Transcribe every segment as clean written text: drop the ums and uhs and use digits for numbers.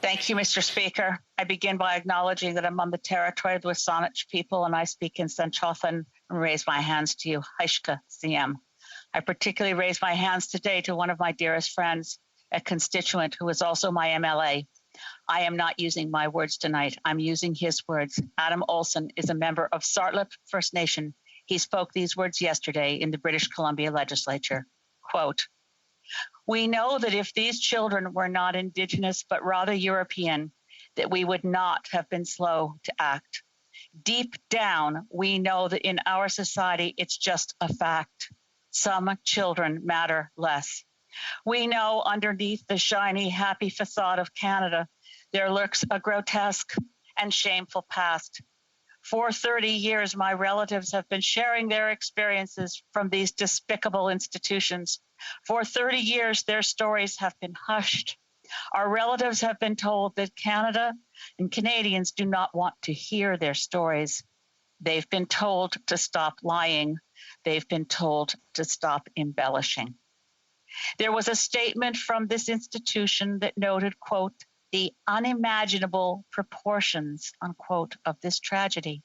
Thank you, Mr. Speaker. I begin by acknowledging that I'm on the territory of the Wasanich people and I speak in Sanchothan and raise my hands to you, Haishka Siem. I particularly raise my hands today to one of my dearest friends, a constituent who is also my MLA. I am not using my words tonight. I'm using his words. Adam Olson is a member of Sartlip First Nation. He spoke these words yesterday in the British Columbia legislature. Quote, "We know that if these children were not Indigenous, but rather European, that we would not have been slow to act. Deep down, we know that in our society, it's just a fact. Some children matter less. We know underneath the shiny, happy facade of Canada, there lurks a grotesque and shameful past. For 30 years, my relatives have been sharing their experiences from these despicable institutions. For 30 years, their stories have been hushed. Our relatives have been told that Canada and Canadians do not want to hear their stories. They've been told to stop lying. They've been told to stop embellishing." There was a statement from this institution that noted, quote, "the unimaginable proportions," unquote, "of this tragedy."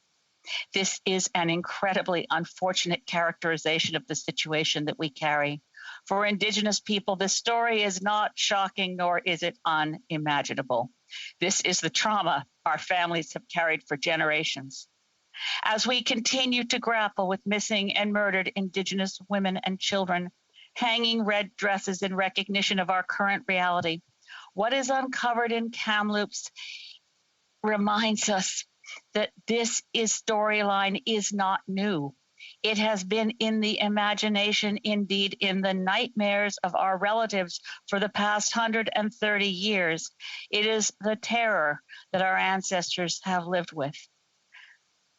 This is an incredibly unfortunate characterization of the situation that we carry. For Indigenous people, this story is not shocking, nor is it unimaginable. This is the trauma our families have carried for generations. As we continue to grapple with missing and murdered Indigenous women and children, hanging red dresses in recognition of our current reality, what is uncovered in Kamloops reminds us that this storyline is not new. It has been in the imagination, indeed in the nightmares of our relatives for the past 130 years. It is the terror that our ancestors have lived with.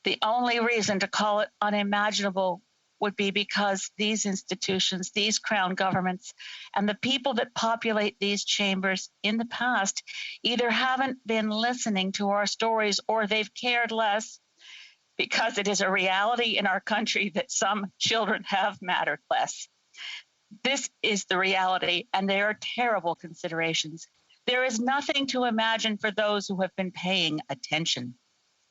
The only reason to call it unimaginable would be because these institutions, these crown governments, and the people that populate these chambers in the past either haven't been listening to our stories or they've cared less, because it is a reality in our country that some children have mattered less. This is the reality, and they are terrible considerations. There is nothing to imagine for those who have been paying attention.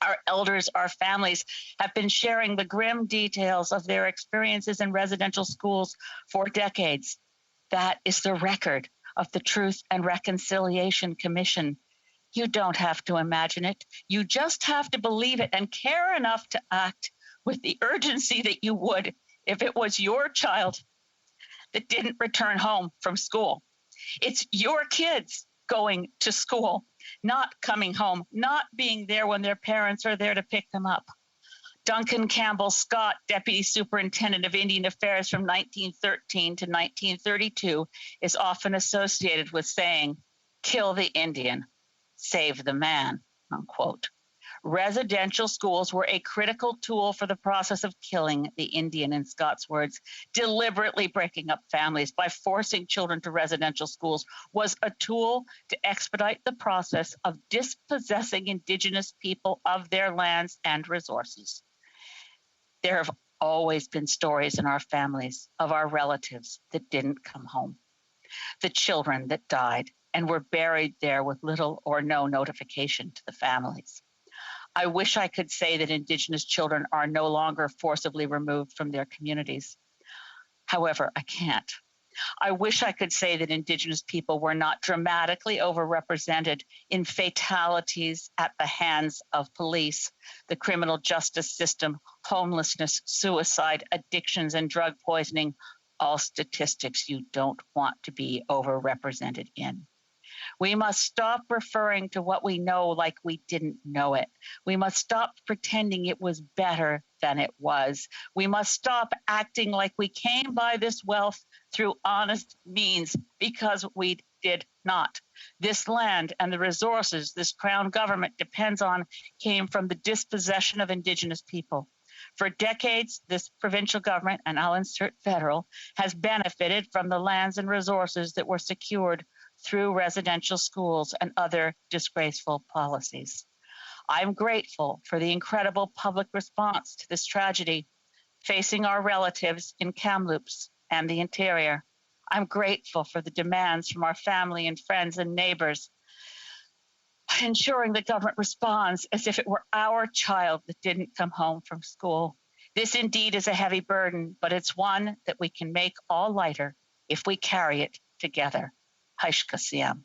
Our elders, our families have been sharing the grim details of their experiences in residential schools for decades. That is the record of the Truth and Reconciliation Commission. You don't have to imagine it. You just have to believe it and care enough to act with the urgency that you would if it was your child that didn't return home from school. It's your kids going to school, not coming home, not being there when their parents are there to pick them up. Duncan Campbell Scott, Deputy Superintendent of Indian Affairs from 1913 to 1932, is often associated with saying, "Kill the Indian, save the man," unquote. Residential schools were a critical tool for the process of killing the Indian, in Scott's words. Deliberately breaking up families by forcing children to residential schools was a tool to expedite the process of dispossessing Indigenous people of their lands and resources. There have always been stories in our families of our relatives that didn't come home, the children that died and were buried there with little or no notification to the families. I wish I could say that Indigenous children are no longer forcibly removed from their communities. However, I can't. I wish I could say that Indigenous people were not dramatically overrepresented in fatalities at the hands of police, the criminal justice system, homelessness, suicide, addictions, and drug poisoning, all statistics you don't want to be overrepresented in. We must stop referring to what we know like we didn't know it. We must stop pretending it was better than it was. We must stop acting like we came by this wealth through honest means, because we did not. This land and the resources this Crown government depends on came from the dispossession of Indigenous people. For decades, this provincial government, and I'll insert federal, has benefited from the lands and resources that were secured through residential schools and other disgraceful policies. I'm grateful for the incredible public response to this tragedy facing our relatives in Kamloops and the interior. I'm grateful for the demands from our family and friends and neighbors ensuring the government responds as if it were our child that didn't come home from school. This indeed is a heavy burden, but it's one that we can make all lighter if we carry it together. Haishka Siyam.